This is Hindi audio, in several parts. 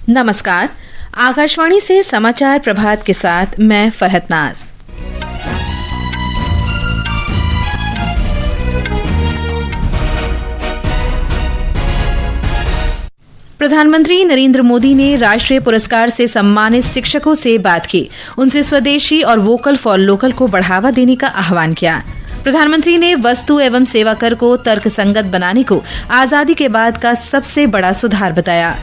नमस्कार, आकाशवाणी से समाचार प्रभात के साथ मैं फरहत नाज। प्रधानमंत्री नरेंद्र मोदी ने राष्ट्रीय पुरस्कार से सम्मानित शिक्षकों से बात की। उनसे स्वदेशी और वोकल फॉर लोकल को बढ़ावा देने का आह्वान किया। प्रधानमंत्री ने वस्तु एवं सेवा कर को तर्कसंगत बनाने को आजादी के बाद का सबसे बड़ा सुधार बताया।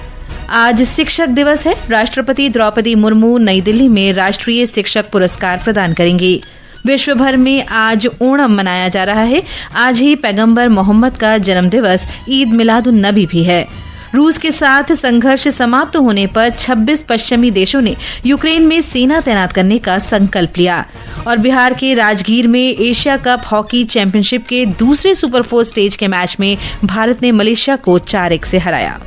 आज शिक्षक दिवस है। राष्ट्रपति द्रौपदी मुर्मू नई दिल्ली में राष्ट्रीय शिक्षक पुरस्कार प्रदान करेंगी। विश्व भर में आज ओणम मनाया जा रहा है। आज ही पैगंबर मोहम्मद का जन्म दिवस ईद मिलादुन नबी भी है। रूस के साथ संघर्ष समाप्त होने पर 26 पश्चिमी देशों ने यूक्रेन में सेना तैनात करने का संकल्प लिया। और बिहार के राजगीर में एशिया कप हॉकी चैंपियनशिप के दूसरे सुपर 4 स्टेज के मैच में भारत ने मलेशिया को 4-1 से हराया।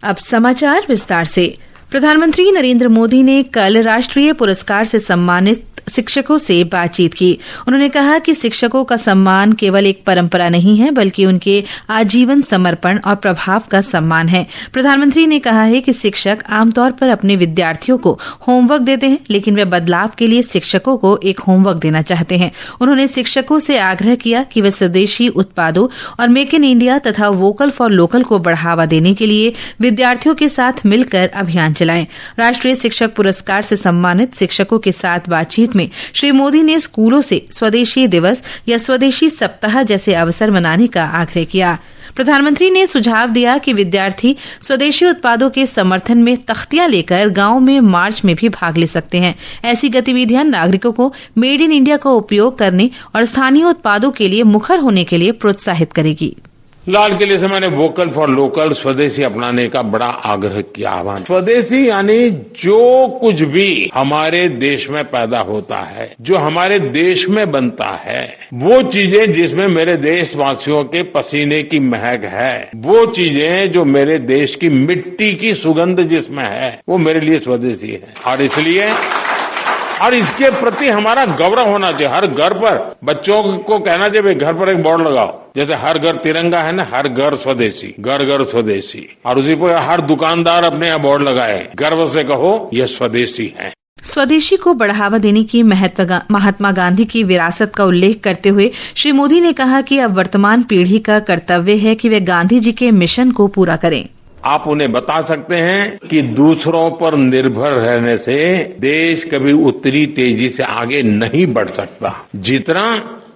अब समाचार विस्तार से। प्रधानमंत्री नरेंद्र मोदी ने कल राष्ट्रीय पुरस्कार से सम्मानित शिक्षकों से बातचीत की। उन्होंने कहा कि शिक्षकों का सम्मान केवल एक परंपरा नहीं है, बल्कि उनके आजीवन समर्पण और प्रभाव का सम्मान है। प्रधानमंत्री ने कहा है कि शिक्षक आमतौर पर अपने विद्यार्थियों को होमवर्क देते हैं, लेकिन वे बदलाव के लिए शिक्षकों को एक होमवर्क देना चाहते हैं। उन्होंने शिक्षकों से आग्रह किया कि वे स्वदेशी उत्पादों और मेक इन इंडिया तथा वोकल फॉर लोकल को बढ़ावा देने के लिए विद्यार्थियों के साथ मिलकर अभियान चलाएं। राष्ट्रीय शिक्षक पुरस्कार से सम्मानित शिक्षकों के साथ बातचीत में श्री मोदी ने स्कूलों से स्वदेशी दिवस या स्वदेशी सप्ताह जैसे अवसर मनाने का आग्रह किया। प्रधानमंत्री ने सुझाव दिया कि विद्यार्थी स्वदेशी उत्पादों के समर्थन में तख्तियां लेकर गांव में मार्च में भी भाग ले सकते हैं। ऐसी गतिविधियां नागरिकों को मेड इन इंडिया का उपयोग करने और स्थानीय उत्पादों के लिए मुखर होने के लिए प्रोत्साहित करेगी। लाल किले से मैंने वोकल फॉर लोकल स्वदेशी अपनाने का बड़ा आग्रह किया। आह्वान स्वदेशी यानी जो कुछ भी हमारे देश में पैदा होता है, जो हमारे देश में बनता है, वो चीजें जिसमें मेरे देशवासियों के पसीने की महक है, वो चीजें जो मेरे देश की मिट्टी की सुगंध जिसमें है, वो मेरे लिए स्वदेशी है। और इसके प्रति हमारा गौरव होना चाहिए। हर घर पर बच्चों को कहना चाहिए, घर पर एक बोर्ड लगाओ, जैसे हर घर तिरंगा है ना, हर घर स्वदेशी, घर घर स्वदेशी। और उसी पर हर दुकानदार अपने यहाँ बोर्ड लगाए, गर्व से कहो ये स्वदेशी है। स्वदेशी को बढ़ावा देने की महात्मा गांधी की विरासत का उल्लेख करते हुए श्री मोदी ने कहा कि अब वर्तमान पीढ़ी का कर्तव्य है कि वे गांधी जी के मिशन को पूरा करें। आप उन्हें बता सकते हैं कि दूसरों पर निर्भर रहने से देश कभी उतनी तेजी से आगे नहीं बढ़ सकता जितना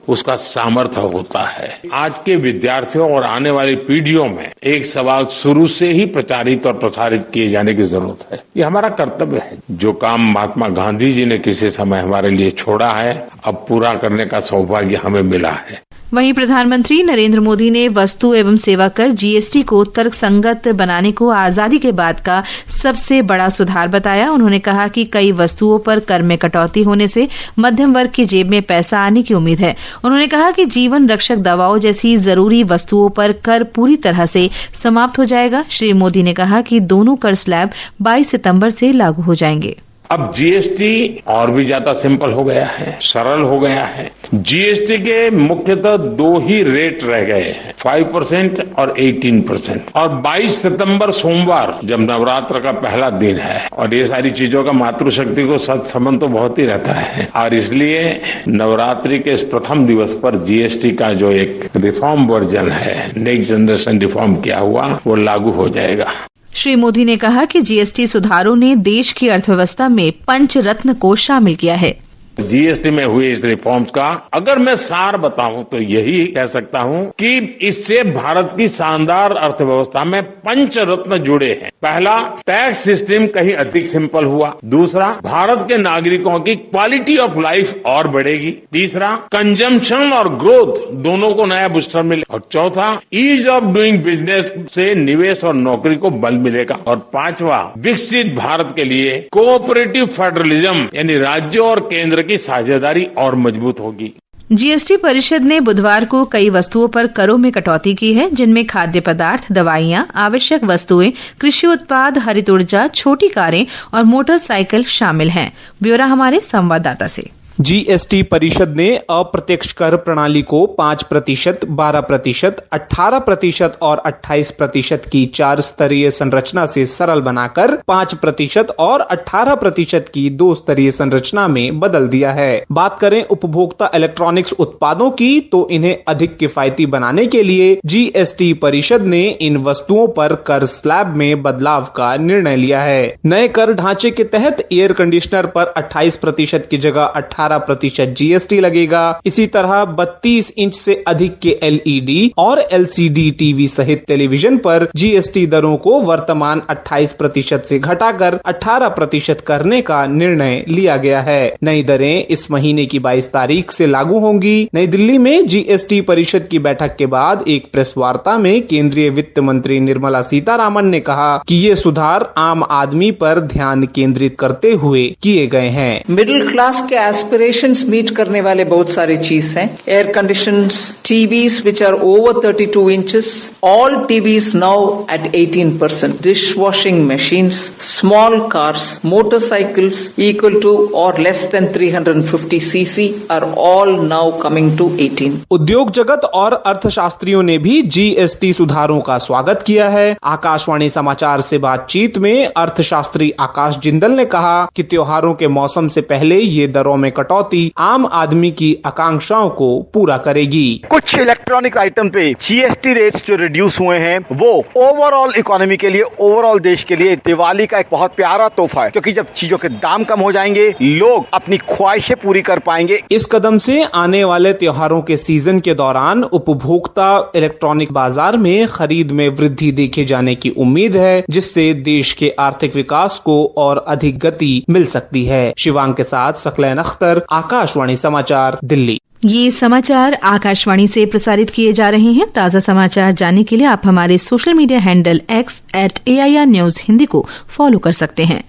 उसका सामर्थ्य होता है। आज के विद्यार्थियों और आने वाली पीढ़ियों में एक सवाल शुरू से ही प्रचारित और प्रसारित किए जाने की जरूरत है। ये हमारा कर्तव्य है। जो काम महात्मा गांधी जी ने किसी समय हमारे लिए छोड़ा है, अब पूरा करने का सौभाग्य हमें मिला है। वहीं प्रधानमंत्री नरेंद्र मोदी ने वस्तु एवं सेवा कर जीएसटी को तर्कसंगत बनाने को आजादी के बाद का सबसे बड़ा सुधार बताया। उन्होंने कहा कि कई वस्तुओं पर कर में कटौती होने से मध्यम वर्ग की जेब में पैसा आने की उम्मीद है। उन्होंने कहा कि जीवन रक्षक दवाओं जैसी जरूरी वस्तुओं पर कर पूरी तरह से समाप्त हो जाएगा। श्री मोदी ने कहा कि दोनों कर स्लैब 22 सितंबर से लागू हो जाएंगे। अब जीएसटी और भी ज्यादा सिंपल हो गया है, सरल हो गया है। जीएसटी के मुख्यतः 2 ही रेट रह गए हैं, 5% और 18%। और 22 सितंबर सोमवार जब नवरात्र का पहला दिन है, और ये सारी चीजों का मातृशक्ति को संबंध तो बहुत ही रहता है, और इसलिए नवरात्रि के इस प्रथम दिवस पर जीएसटी का जो एक रिफॉर्म वर्जन है, नेक्स्ट जनरेशन रिफॉर्म किया हुआ, वो लागू हो जाएगा। श्री मोदी ने कहा कि जीएसटी सुधारों ने देश की अर्थव्यवस्था में पंचरत्न को शामिल किया है। जीएसटी में हुए इस रिफॉर्म्स का अगर मैं सार बताऊं तो यही कह सकता हूं कि इससे भारत की शानदार अर्थव्यवस्था में पंचरत्न जुड़े हैं। पहला, टैक्स सिस्टम कहीं अधिक सिंपल हुआ। दूसरा, भारत के नागरिकों की क्वालिटी ऑफ लाइफ और बढ़ेगी। तीसरा, कंजम्पशन और ग्रोथ दोनों को नया बूस्टर मिलेगा। और चौथा, ईज ऑफ डूइंग बिजनेस से निवेश और नौकरी को बल मिलेगा। और पांचवा, विकसित भारत के लिए कोऑपरेटिव फेडरलिज्म यानी राज्यों और केंद्र की साझेदारी और मजबूत होगी। जीएसटी परिषद ने बुधवार को कई वस्तुओं पर करों में कटौती की है, जिनमें खाद्य पदार्थ, दवाइयां, आवश्यक वस्तुएं, कृषि उत्पाद, हरित ऊर्जा, छोटी कारें और मोटरसाइकिल शामिल हैं। ब्यौरा हमारे संवाददाता से। जीएसटी परिषद ने अप्रत्यक्ष कर प्रणाली को 5%, 12%, 18% और 28% की 4 स्तरीय संरचना से सरल बनाकर 5% और 18% की 2 स्तरीय संरचना में बदल दिया है। बात करें उपभोक्ता इलेक्ट्रॉनिक्स उत्पादों की तो इन्हें अधिक किफायती बनाने के लिए जीएसटी परिषद ने इन वस्तुओं पर कर स्लैब में बदलाव का निर्णय लिया है। नए कर ढांचे के तहत एयर कंडीशनर पर 28% की जगह 18% जीएसटी लगेगा। इसी तरह 32 इंच से अधिक के एलईडी और एलसीडी टीवी सहित टेलीविजन पर जीएसटी दरों को वर्तमान 28% से घटाकर 18% करने का निर्णय लिया गया है। नई दरें इस महीने की 22 तारीख से लागू होंगी। नई दिल्ली में जीएसटी परिषद की बैठक के बाद एक प्रेस वार्ता में केंद्रीय वित्त मंत्री निर्मला सीतारामन ने कहा कि ये सुधार आम आदमी पर ध्यान केंद्रित करते हुए किए गए हैं। मिडिल क्लास के एस्पिरेशंस मीट करने वाले बहुत सारी चीज हैं। Air conditions, TVs which are over 32 inches, all TVs now at 18%, dish washing machines, small cars, motorcycles equal to और less than 350 CC are all now coming to 18। उद्योग जगत और अर्थशास्त्रियों ने भी जीएसटी सुधारों का स्वागत किया है। आकाशवाणी समाचार से बातचीत में अर्थशास्त्री आकाश जिंदल ने कहा कि त्योहारों के मौसम से पहले ये दरों में कटौती आम आदमी की आकांक्षाओं को पूरा करेगी। कुछ इलेक्ट्रॉनिक आइटम पे जीएसटी रेट्स जो रिड्यूस हुए हैं वो ओवरऑल इकोनॉमी के लिए, ओवरऑल देश के लिए दिवाली का एक बहुत प्यारा तोहफा है, क्योंकि जब चीजों के दाम कम हो जाएंगे लोग अपनी ख्वाहिशें पूरी कर पाएंगे। इस कदम से आने वाले त्योहारों के सीजन के दौरान उपभोक्ता इलेक्ट्रॉनिक बाजार में खरीद में वृद्धि देखे जाने की उम्मीद है, जिससे देश के आर्थिक विकास को और अधिक गति मिल सकती है। शिवांग के साथ सकलैन अख्तर, आकाशवाणी समाचार, दिल्ली। ये समाचार आकाशवाणी से प्रसारित किए जा रहे हैं। ताज़ा समाचार जानने के लिए आप हमारे social media handle x@AIR News Hindi को फॉलो कर सकते हैं।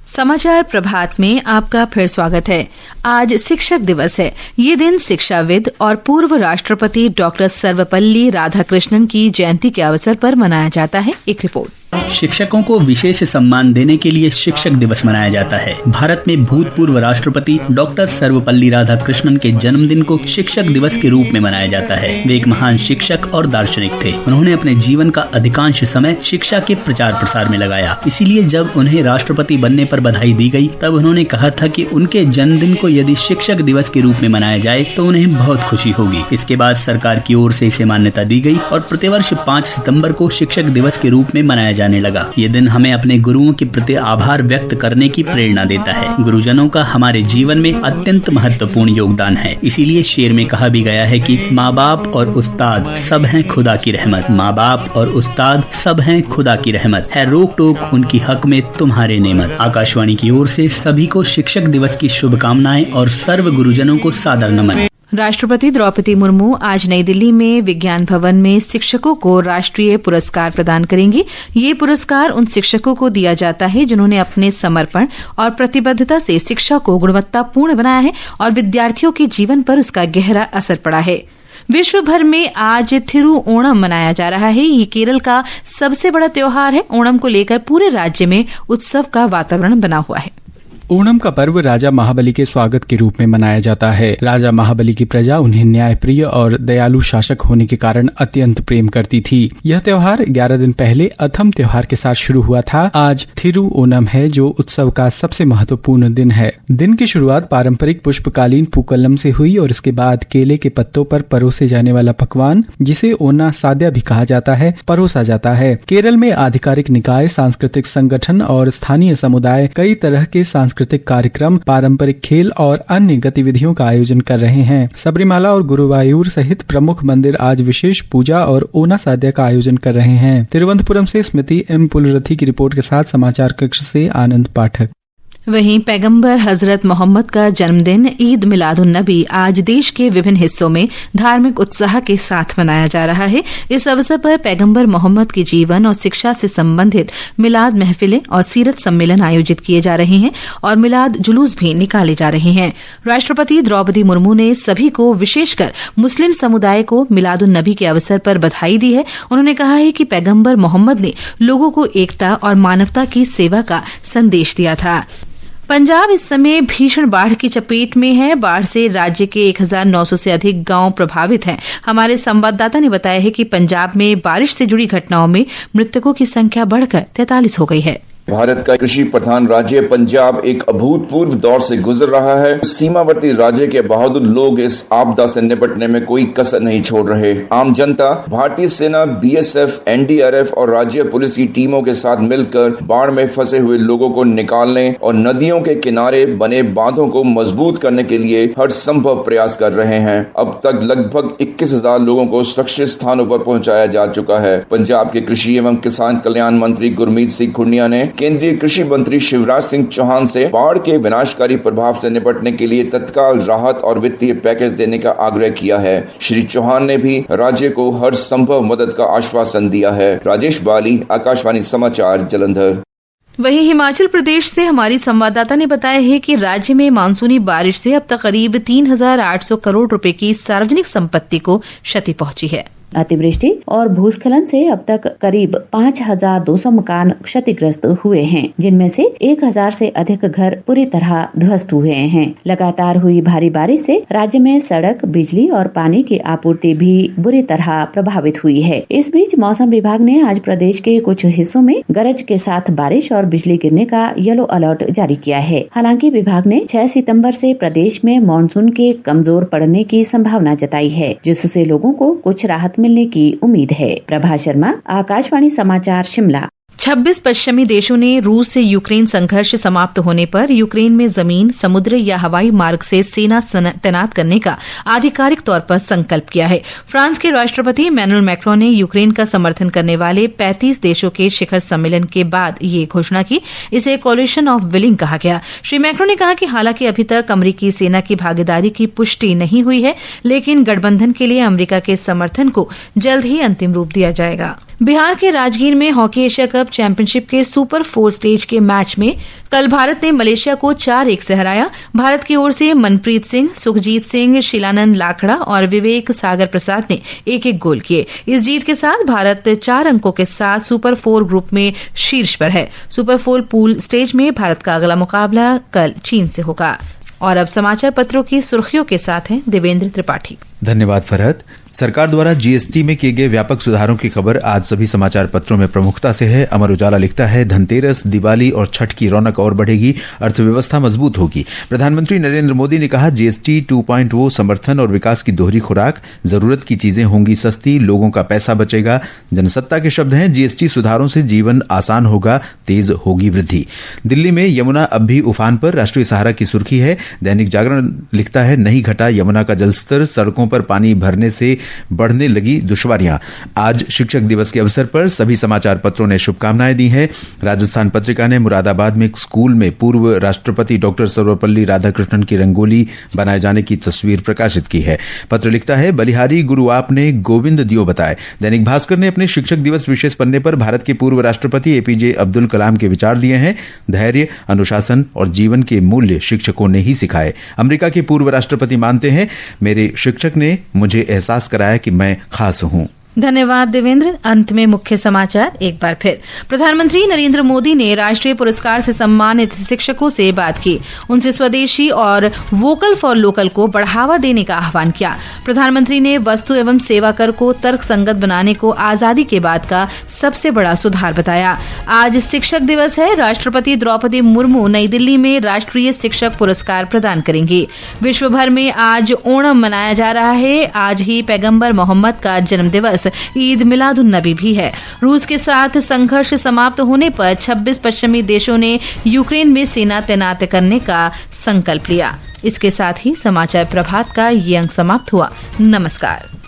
समाचार प्रभात में आपका फिर स्वागत है। आज शिक्षक दिवस है। ये दिन शिक्षाविद और पूर्व राष्ट्रपति डॉक्टर सर्वपल्ली राधाकृष्णन की जयंती के अवसर पर मनाया जाता है। एक रिपोर्ट। शिक्षकों को विशेष सम्मान देने के लिए शिक्षक दिवस मनाया जाता है। भारत में भूतपूर्व राष्ट्रपति डॉक्टर सर्वपल्ली राधाकृष्णन के जन्मदिन को शिक्षक दिवस के रूप में मनाया जाता है। वे एक महान शिक्षक और दार्शनिक थे। उन्होंने अपने जीवन का अधिकांश समय शिक्षा के प्रचार प्रसार में लगाया। इसीलिए जब उन्हें राष्ट्रपति बनने पर बधाई दी गई, तब उन्होंने कहा था कि उनके जन्मदिन को यदि शिक्षक दिवस के रूप में मनाया जाए तो उन्हें बहुत खुशी होगी। इसके बाद सरकार की ओर से इसे मान्यता दी गई और प्रतिवर्ष 5 सितंबर को शिक्षक दिवस के रूप में मनाया जाने लगा। ये दिन हमें अपने गुरुओं के प्रति आभार व्यक्त करने की प्रेरणा देता है। गुरुजनों का हमारे जीवन में अत्यंत महत्वपूर्ण योगदान है। इसीलिए शेर में कहा भी गया है कि माँ बाप और उस्ताद सब हैं खुदा की रहमत। माँ बाप और उस्ताद सब हैं खुदा की रहमत, है रोक टोक उनकी हक में तुम्हारे नेमत। आकाशवाणी की ओर से सभी को शिक्षक दिवस की शुभकामनाएं और सर्व गुरुजनों को सादर नमन। राष्ट्रपति द्रौपदी मुर्मू आज नई दिल्ली में विज्ञान भवन में शिक्षकों को राष्ट्रीय पुरस्कार प्रदान करेंगी। ये पुरस्कार उन शिक्षकों को दिया जाता है जिन्होंने अपने समर्पण और प्रतिबद्धता से शिक्षा को गुणवत्तापूर्ण बनाया है और विद्यार्थियों के जीवन पर उसका गहरा असर पड़ा है। विश्व भर में आज थिरुओणम मनाया जा रहा है। ये केरल का सबसे बड़ा त्योहार है। ओणम को लेकर पूरे राज्य में उत्सव का वातावरण बना हुआ है। ओणम का पर्व राजा महाबली के स्वागत के रूप में मनाया जाता है। राजा महाबली की प्रजा उन्हें न्यायप्रिय और दयालु शासक होने के कारण अत्यंत प्रेम करती थी। यह त्योहार 11 दिन पहले अथम त्योहार के साथ शुरू हुआ था। आज थिरुओणम है, जो उत्सव का सबसे महत्वपूर्ण दिन है। दिन की शुरुआत पारंपरिक पुष्पकालीन पूकलम से हुई और इसके बाद केले के पत्तों पर परोसे जाने वाला पकवान, जिसे ओना साद्या भी कहा जाता है, परोसा जाता है। केरल में आधिकारिक निकाय, सांस्कृतिक संगठन और स्थानीय समुदाय कई तरह के सांस्कृतिक कार्यक्रम, पारंपरिक खेल और अन्य गतिविधियों का आयोजन कर रहे हैं। सबरीमाला और गुरुवायूर सहित प्रमुख मंदिर आज विशेष पूजा और ओना साद्या का आयोजन कर रहे हैं। तिरुवनंतपुरम से स्मृति एम पुलरथी की रिपोर्ट के साथ समाचार कक्ष से आनंद पाठक। वहीं पैगंबर हजरत मोहम्मद का जन्मदिन ईद मिलादुन नबी आज देश के विभिन्न हिस्सों में धार्मिक उत्साह के साथ मनाया जा रहा है। इस अवसर पर पैगंबर मोहम्मद के जीवन और शिक्षा से संबंधित मिलाद महफिलें और सीरत सम्मेलन आयोजित किए जा रहे हैं और मिलाद जुलूस भी निकाले जा रहे हैं। राष्ट्रपति द्रौपदी मुर्मू ने सभी को, विशेषकर मुस्लिम समुदाय को मिलादुन नबी के अवसर पर बधाई दी है। उन्होंने कहा है कि पैगंबर मोहम्मद ने लोगों को एकता और मानवता की सेवा का संदेश दिया था। पंजाब इस समय भीषण बाढ़ की चपेट में है। बाढ़ से राज्य के 1900 से अधिक गांव प्रभावित हैं। हमारे संवाददाता ने बताया है कि पंजाब में बारिश से जुड़ी घटनाओं में मृतकों की संख्या बढ़कर 43 हो गई है। भारत का कृषि प्रधान राज्य पंजाब एक अभूतपूर्व दौर से गुजर रहा है। सीमावर्ती राज्य के बहादुर लोग इस आपदा से निपटने में कोई कसर नहीं छोड़ रहे। आम जनता भारतीय सेना, बीएसएफ, एनडीआरएफ और राज्य पुलिस की टीमों के साथ मिलकर बाढ़ में फंसे हुए लोगों को निकालने और नदियों के किनारे बने बांधों को मजबूत करने के लिए हर संभव प्रयास कर रहे हैं। अब तक लगभग 21,000 लोगों को सुरक्षित स्थानों पर पहुंचाया जा चुका है। पंजाब के कृषि एवं किसान कल्याण मंत्री गुरमीत सिंह खुंडिया ने केंद्रीय कृषि मंत्री शिवराज सिंह चौहान से बाढ़ के विनाशकारी प्रभाव से निपटने के लिए तत्काल राहत और वित्तीय पैकेज देने का आग्रह किया है। श्री चौहान ने भी राज्य को हर संभव मदद का आश्वासन दिया है। राजेश बाली, आकाशवाणी समाचार, जालंधर। वहीं हिमाचल प्रदेश से हमारी संवाददाता ने बताया है कि राज्य में मानसूनी बारिश से अब तक करीब 3,800 करोड़ रुपए की सार्वजनिक संपत्ति को क्षति पहुंची है। अतिवृष्टि और भूस्खलन से अब तक करीब 5,200 मकान क्षतिग्रस्त हुए हैं, जिनमें से 1,000 से अधिक घर पूरी तरह ध्वस्त हुए हैं। लगातार हुई भारी बारिश से राज्य में सड़क, बिजली और पानी की आपूर्ति भी बुरी तरह प्रभावित हुई है। इस बीच मौसम विभाग ने आज प्रदेश के कुछ हिस्सों में गरज के साथ बारिश और बिजली गिरने का येलो अलर्ट जारी किया है। हालांकि विभाग ने 6 सितंबर से प्रदेश में मानसून के कमजोर पड़ने की संभावना जताई है, जिससे लोगों को कुछ राहत मिलने की उम्मीद है। प्रभा शर्मा, आकाशवाणी समाचार, शिमला। 26 पश्चिमी देशों ने रूस से यूक्रेन संघर्ष समाप्त होने पर यूक्रेन में जमीन, समुद्र या हवाई मार्ग से सेना तैनात करने का आधिकारिक तौर पर संकल्प किया है। फ्रांस के राष्ट्रपति इमैनुअल मैक्रों ने यूक्रेन का समर्थन करने वाले 35 देशों के शिखर सम्मेलन के बाद ये घोषणा की। इसे कोलिशन ऑफ विलिंग कहा गया। श्री मैक्रों ने कहा कि हालांकि अभी तक अमरीकी सेना की भागीदारी की पुष्टि नहीं हुई है, लेकिन गठबंधन के लिए अमरीका के समर्थन को जल्द ही अंतिम रूप दिया जाएगा। बिहार के राजगीर में हॉकी एशिया कप चैंपियनशिप के सुपर 4 स्टेज के मैच में कल भारत ने मलेशिया को 4-1 से हराया। भारत की ओर से मनप्रीत सिंह, सुखजीत सिंह, शिलानंद लाखड़ा और विवेक सागर प्रसाद ने 1-1 गोल किए। इस जीत के साथ भारत 4 अंकों के साथ सुपर 4 ग्रुप में शीर्ष पर है। सुपर 4 पूल स्टेज में भारत का अगला मुकाबला कल चीन से होगा। और अब समाचार पत्रों की सुर्खियों के साथ हैं देवेंद्र त्रिपाठी। धन्यवाद फरहत। सरकार द्वारा जीएसटी में किए गए व्यापक सुधारों की खबर आज सभी समाचार पत्रों में प्रमुखता से है। अमर उजाला लिखता है, धनतेरस, दिवाली और छठ की रौनक और बढ़ेगी, अर्थव्यवस्था मजबूत होगी। प्रधानमंत्री नरेंद्र मोदी ने कहा, जीएसटी 2.0 समर्थन और विकास की दोहरी खुराक, जरूरत की चीजें होंगी सस्ती, लोगों का पैसा बचेगा। जनसत्ता के शब्द हैं, जीएसटी सुधारों से जीवन आसान होगा, तेज होगी वृद्धि। दिल्ली में यमुना अब भी उफान पर, राष्ट्रीय सहारा की सुर्खी है। दैनिक जागरण लिखता है, नहीं घटा यमुना का जलस्तर, सड़कों पर पानी भरने से बढ़ने लगी दुश्वारियां। आज शिक्षक दिवस के अवसर पर सभी समाचार पत्रों ने शुभकामनाएं दी हैं। राजस्थान पत्रिका ने मुरादाबाद में एक स्कूल में पूर्व राष्ट्रपति डॉक्टर सर्वपल्ली राधाकृष्णन की रंगोली बनाए जाने की तस्वीर प्रकाशित की है। पत्र लिखता है, बलिहारी गुरु आपने गोविंद दियो बताए। दैनिक भास्कर ने अपने शिक्षक दिवस विशेष पन्ने पर भारत के पूर्व राष्ट्रपति एपीजे अब्दुल कलाम के विचार दिए हैं। धैर्य, अनुशासन और जीवन के मूल्य शिक्षकों ने ही सिखाए। अमेरिका के पूर्व राष्ट्रपति मानते हैं, मेरे शिक्षक ने मुझे एहसास कराया कि मैं खास हूं। धन्यवाद देवेंद्र। अंत में मुख्य समाचार एक बार फिर। प्रधानमंत्री नरेंद्र मोदी ने राष्ट्रीय पुरस्कार से सम्मानित शिक्षकों से बात की। उनसे स्वदेशी और वोकल फॉर लोकल को बढ़ावा देने का आह्वान किया। प्रधानमंत्री ने वस्तु एवं सेवा कर को तर्कसंगत बनाने को आजादी के बाद का सबसे बड़ा सुधार बताया। आज शिक्षक दिवस है। राष्ट्रपति द्रौपदी मुर्मू नई दिल्ली में राष्ट्रीय शिक्षक पुरस्कार प्रदान करेंगी। विश्व भर में आज ओणम मनाया जा रहा है। आज ही पैगंबर मोहम्मद का जन्म दिवस ईद मिलादुन नबी भी है। रूस के साथ संघर्ष समाप्त होने पर 26 पश्चिमी देशों ने यूक्रेन में सेना तैनात करने का संकल्प लिया। इसके साथ ही समाचार प्रभात का ये अंक समाप्त हुआ। नमस्कार।